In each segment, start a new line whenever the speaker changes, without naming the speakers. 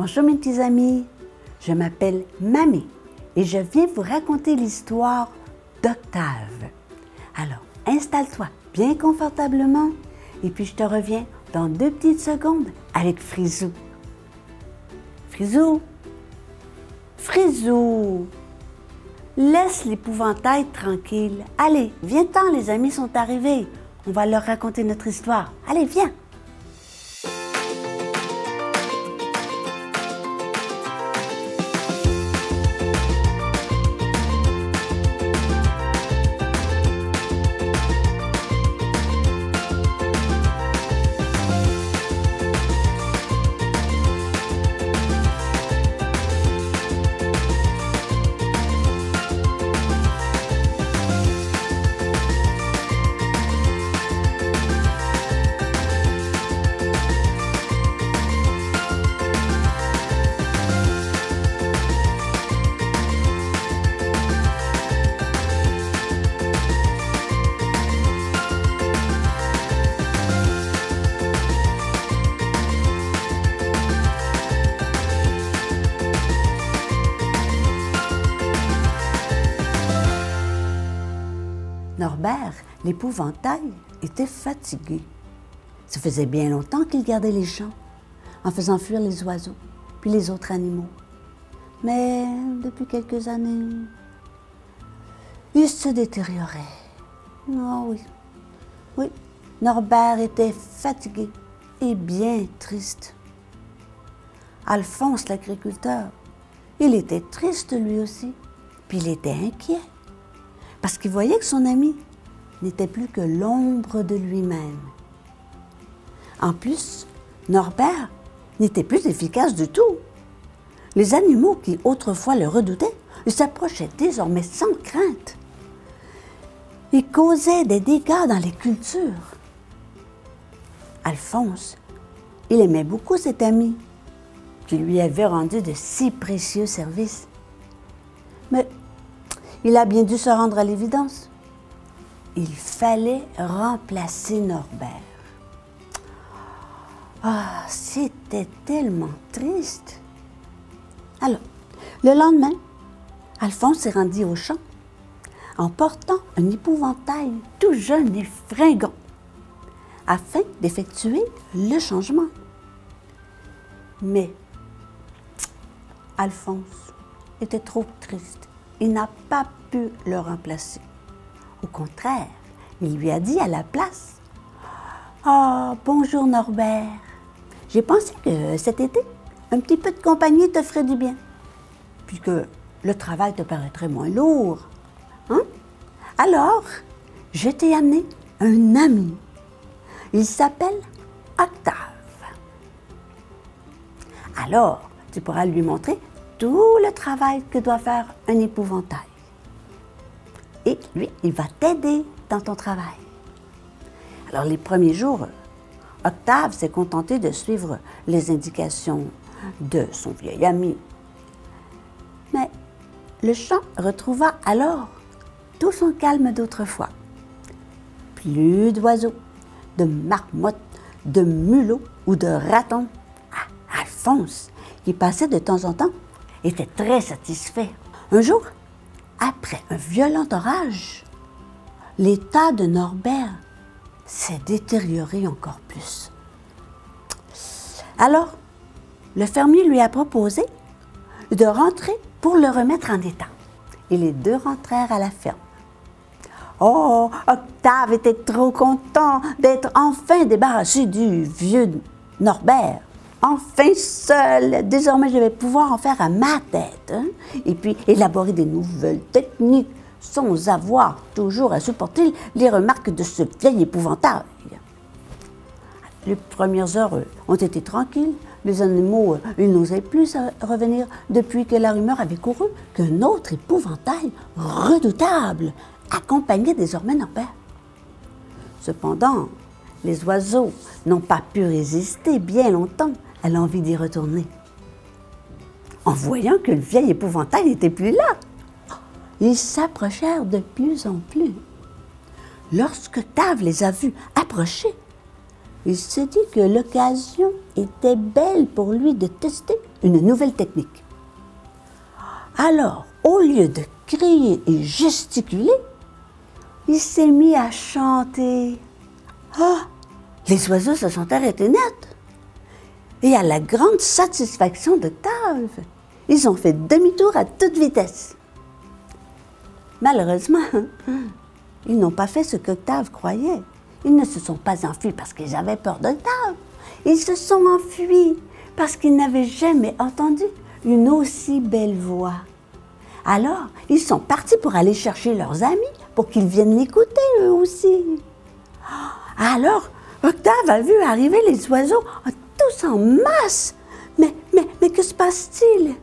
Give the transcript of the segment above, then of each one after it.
Bonjour mes petits amis, je m'appelle Mamie et je viens vous raconter l'histoire d'Octave. Alors, installe-toi bien confortablement et puis je te reviens dans 2 petites secondes avec Frisou. Frisou, Frisou, laisse l'épouvantail tranquille. Allez, viens-t'en, les amis sont arrivés. On va leur raconter notre histoire. Allez, viens. Norbert, l'épouvantail, était fatigué. Ça faisait bien longtemps qu'il gardait les champs, en faisant fuir les oiseaux, puis les autres animaux. Mais depuis quelques années, il se détériorait. Oh oui, Norbert était fatigué et bien triste. Alphonse, l'agriculteur, il était triste lui aussi, puis il était inquiet. Parce qu'il voyait que son ami n'était plus que l'ombre de lui-même. En plus, Norbert n'était plus efficace du tout. Les animaux qui autrefois le redoutaient s'approchaient désormais sans crainte. Ils causaient des dégâts dans les cultures. Alphonse, il aimait beaucoup cet ami qui lui avait rendu de si précieux services. Mais il a bien dû se rendre à l'évidence. Il fallait remplacer Norbert. Ah, c'était tellement triste. Alors, le lendemain, Alphonse s'est rendu au champ en portant un épouvantail tout jeune et fringant afin d'effectuer le changement. Mais Alphonse était trop triste. Il n'a pas pu le remplacer. Au contraire, il lui a dit à la place « Ah, bonjour Norbert. J'ai pensé que cet été, un petit peu de compagnie te ferait du bien, puisque le travail te paraîtrait moins lourd. Hein? Alors, je t'ai amené un ami. Il s'appelle Octave. Alors, tu pourras lui montrer tout le travail que doit faire un épouvantail. Et lui, il va t'aider dans ton travail. » Alors, les premiers jours, Octave s'est contenté de suivre les indications de son vieil ami. Mais le champ retrouva alors tout son calme d'autrefois. Plus d'oiseaux, de marmottes, de mulots ou de ratons. Ah, Alphonse, qui passait de temps en temps, était très satisfait. Un jour, après un violent orage, l'état de Norbert s'est détérioré encore plus. Alors, le fermier lui a proposé de rentrer pour le remettre en état. Et les deux rentrèrent à la ferme. Oh, Octave était trop content d'être enfin débarrassé du vieux Norbert. Enfin seul, désormais je vais pouvoir en faire à ma tête, hein? Et puis élaborer des nouvelles techniques sans avoir toujours à supporter les remarques de ce vieil épouvantail. Les premières heures ont été tranquilles, les animaux ils n'osaient plus revenir depuis que la rumeur avait couru qu'un autre épouvantail redoutable accompagnait désormais Norbert. Cependant, les oiseaux n'ont pas pu résister bien longtemps à l'envie d'y retourner. En voyant que le vieil épouvantail n'était plus là, ils s'approchèrent de plus en plus. Lorsque Octave les a vus approcher, il s'est dit que l'occasion était belle pour lui de tester une nouvelle technique. Alors, au lieu de crier et gesticuler, il s'est mis à chanter. Ah! Les oiseaux se sont arrêtés net. Et à la grande satisfaction d'Octave, ils ont fait demi-tour à toute vitesse. Malheureusement, ils n'ont pas fait ce qu'Octave croyait. Ils ne se sont pas enfuis parce qu'ils avaient peur d'Octave. Ils se sont enfuis parce qu'ils n'avaient jamais entendu une aussi belle voix. Alors, ils sont partis pour aller chercher leurs amis pour qu'ils viennent l'écouter eux aussi. Alors, Octave a vu arriver les oiseaux tous en masse. Mais que se passe-t-il?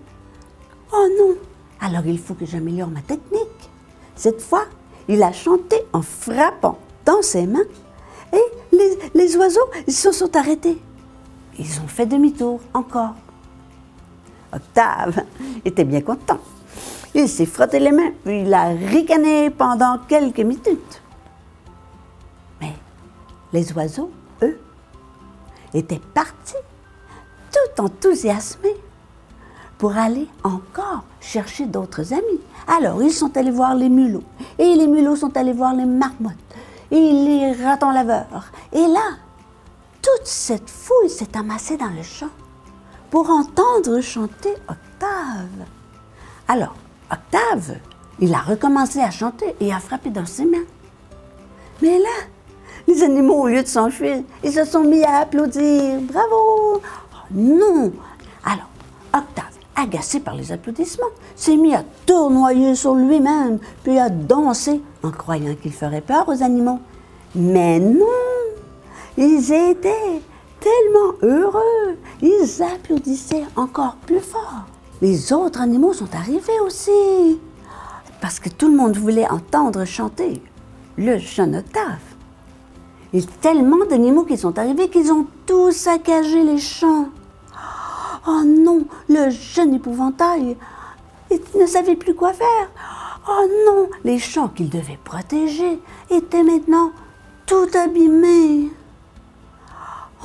Oh non! Alors il faut que j'améliore ma technique. Cette fois, il a chanté en frappant dans ses mains et les oiseaux ils se sont arrêtés. Ils ont fait demi-tour encore. Octave était bien content. Il s'est frotté les mains, puis il a ricané pendant quelques minutes. Mais les oiseaux, eux, étaient partis tout enthousiasmés pour aller encore chercher d'autres amis. Alors, ils sont allés voir les mulots, et les mulots sont allés voir les marmottes, et les ratons laveurs. Et là, toute cette foule s'est amassée dans le champ pour entendre chanter Octave. Alors, Octave, il a recommencé à chanter et à frapper dans ses mains. Mais là, les animaux, au lieu de s'enfuir, ils se sont mis à applaudir. Bravo! Oh, non! Alors, Octave, agacé par les applaudissements, s'est mis à tournoyer sur lui-même, puis à danser en croyant qu'il ferait peur aux animaux. Mais non! Ils étaient tellement heureux, ils applaudissaient encore plus fort. Les autres animaux sont arrivés aussi, parce que tout le monde voulait entendre chanter le jeune Octave. Il y a tellement d'animaux qui sont arrivés qu'ils ont tous saccagé les champs. Oh non, le jeune épouvantail, il ne savait plus quoi faire. Oh non, les champs qu'il devait protéger étaient maintenant tout abîmés.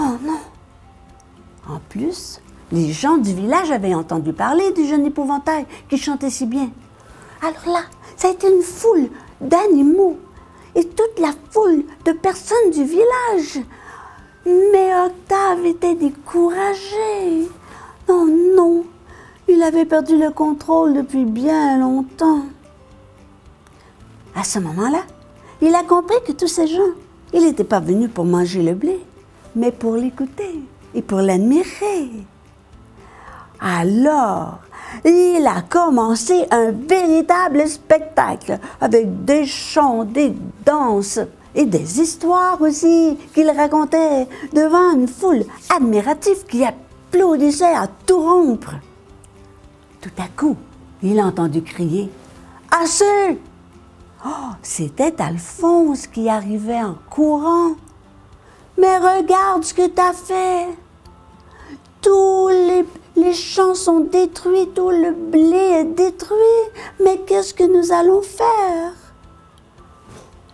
Oh non. En plus, les gens du village avaient entendu parler du jeune épouvantail qui chantait si bien. Alors là, ça a été une foule d'animaux et toute la foule de personnes du village. Mais Octave était découragé. Oh non, il avait perdu le contrôle depuis bien longtemps. À ce moment-là, il a compris que tous ces gens, ils n'étaient pas venus pour manger le blé, mais pour l'écouter et pour l'admirer. Alors, il a commencé un véritable spectacle avec des chants, des danses et des histoires aussi qu'il racontait devant une foule admirative qui applaudissait à tout rompre. Tout à coup, il a entendu crier « Assez !» Oh, c'était Alphonse qui arrivait en courant. « Mais regarde ce que t'as fait! Tous les champs sont détruits, tout le blé est détruit. Mais qu'est-ce que nous allons faire? »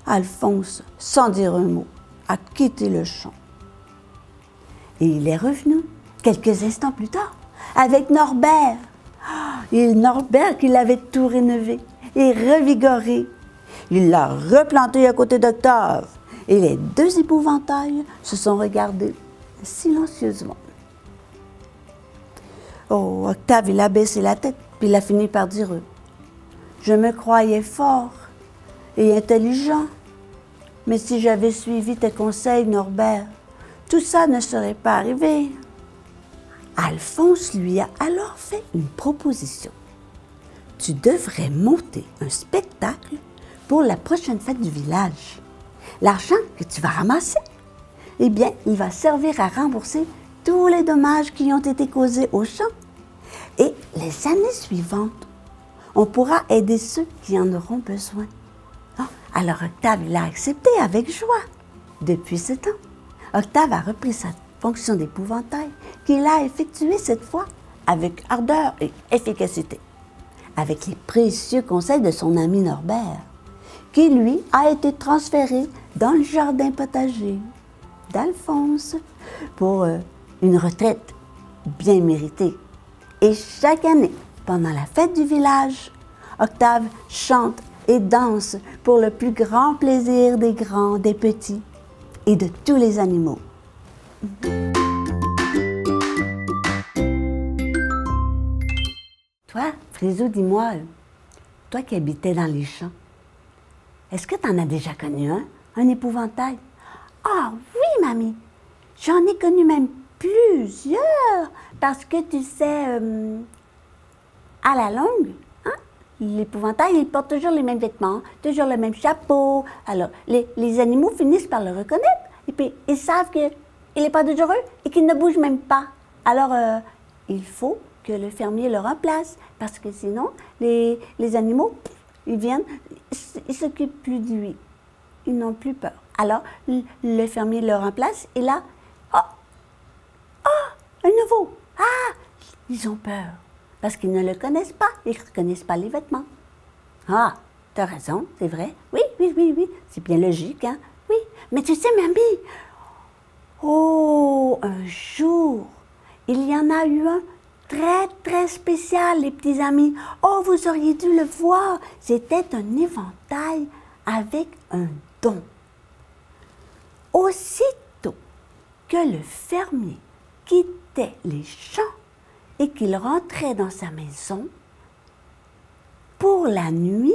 Alphonse, sans dire un mot, a quitté le champ. Et il est revenu quelques instants plus tard avec Norbert. Et Norbert qui l'avait tout rénové et revigoré. Il l'a replanté à côté d'Octave. Et les deux épouvantails se sont regardés silencieusement. Oh, Octave, il a baissé la tête, puis il a fini par dire « Je me croyais fort et intelligent, mais si j'avais suivi tes conseils, Norbert, tout ça ne serait pas arrivé. » Alphonse lui a alors fait une proposition. « Tu devrais monter un spectacle pour la prochaine fête du village. L'argent que tu vas ramasser, eh bien, il va servir à rembourser tous les dommages qui ont été causés aux champs. Et les années suivantes, on pourra aider ceux qui en auront besoin. » Oh, alors Octave l'a accepté avec joie. Depuis ce temps, Octave a repris sa fonction d'épouvantail qu'il a effectuée cette fois avec ardeur et efficacité, avec les précieux conseils de son ami Norbert, qui lui a été transféré dans le jardin potager. d'Alphonse pour une retraite bien méritée. Et chaque année, pendant la fête du village, Octave chante et danse pour le plus grand plaisir des grands, des petits et de tous les animaux. Toi, Frisou, dis-moi, toi qui habitais dans les champs, est-ce que tu en as déjà connu un épouvantail? Ah oui, mamie, j'en ai connu même plusieurs, parce que tu sais, à la longue, l'épouvantail, il porte toujours les mêmes vêtements, toujours le même chapeau. Alors, les animaux finissent par le reconnaître, et puis ils savent qu'il n'est pas dangereux et qu'il ne bouge même pas. Alors, il faut que le fermier le remplace, parce que sinon, les animaux, ils viennent, ils s'occupent plus de lui. Ils n'ont plus peur. Alors, le fermier le remplace, et là, un nouveau! Ah! Ils ont peur, parce qu'ils ne le connaissent pas, ils ne reconnaissent pas les vêtements. Ah, tu as raison, c'est vrai. Oui, c'est bien logique, hein? Oui, mais tu sais, mamie, un jour, il y en a eu un très spécial, les petits amis. Oh, vous auriez dû le voir. C'était un éventail avec un don. Aussitôt que le fermier quittait les champs et qu'il rentrait dans sa maison, pour la nuit,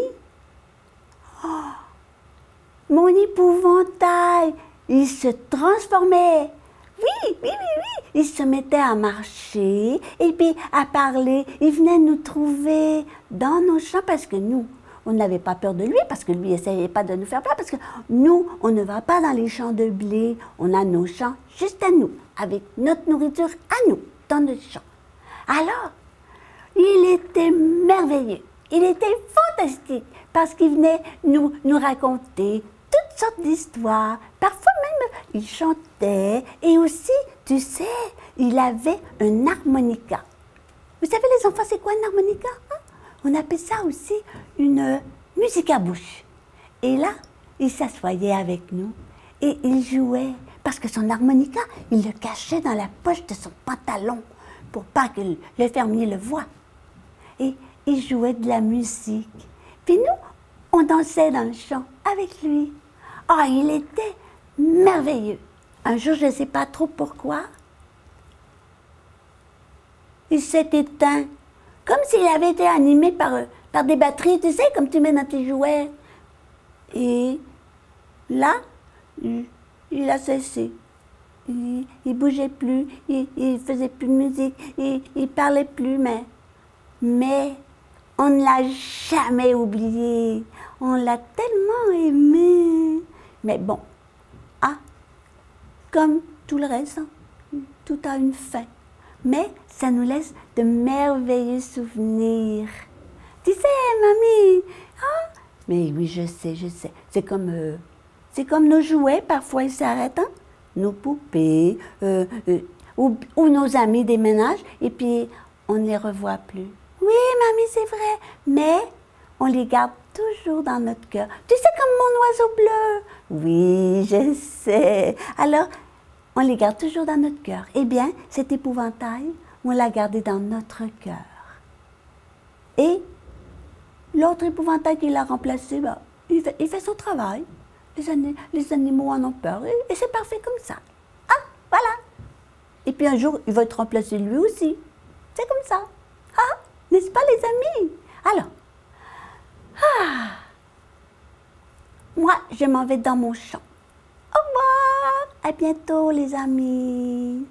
mon épouvantail, il se transformait. Oui, il se mettait à marcher et puis à parler. Il venait nous trouver dans nos champs parce que nous, on n'avait pas peur de lui, parce que lui n'essayait pas de nous faire peur, parce que nous, on ne va pas dans les champs de blé. On a nos champs juste à nous, avec notre nourriture à nous, dans nos champs. Alors, il était merveilleux. Il était fantastique parce qu'il venait nous raconter toutes sortes d'histoires. Parfois même, il chantait et aussi, tu sais, il avait un harmonica. Vous savez, les enfants, c'est quoi un harmonica? On appelle ça aussi une musique à bouche. Et là, il s'assoyait avec nous et il jouait parce que son harmonica, il le cachait dans la poche de son pantalon pour pas que le fermier le voie. Et il jouait de la musique. Puis nous, on dansait dans le champ avec lui. Ah, il était merveilleux. Un jour, je ne sais pas trop pourquoi, il s'est éteint, comme s'il avait été animé par des batteries, tu sais, comme tu mets dans tes jouets. Et là, il a cessé. Il ne bougeait plus, il ne faisait plus de musique, il ne parlait plus, mais on ne l'a jamais oublié. On l'a tellement aimé. Mais bon, comme tout le reste, tout a une fin. Mais ça nous laisse de merveilleux souvenirs. Tu sais, mamie, mais oui, je sais. C'est comme nos jouets, parfois ils s'arrêtent, nos poupées, ou nos amis déménagent, et puis on ne les revoit plus. Oui, mamie, c'est vrai, mais on les garde toujours dans notre cœur. Tu sais, comme mon oiseau bleu. Oui, je sais. Alors, on les garde toujours dans notre cœur. Eh bien, cet épouvantail, on l'a gardé dans notre cœur. Et l'autre épouvantail qui l'a remplacé, il fait son travail. Les animaux en ont peur et c'est parfait comme ça. Ah, voilà. Et puis un jour, il va être remplacé lui aussi. C'est comme ça. Ah, n'est-ce pas les amis? Alors, moi, je m'en vais dans mon champ. Au revoir. À bientôt les amis.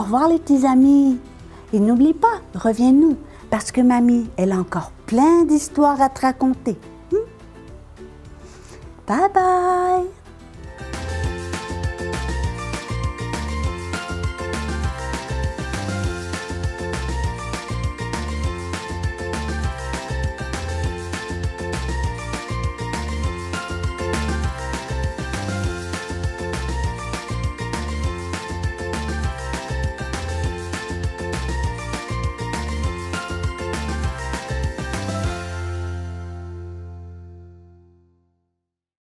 revoir les petits amis. Et n'oublie pas, reviens-nous, parce que mamie, elle a encore plein d'histoires à te raconter. Bye bye!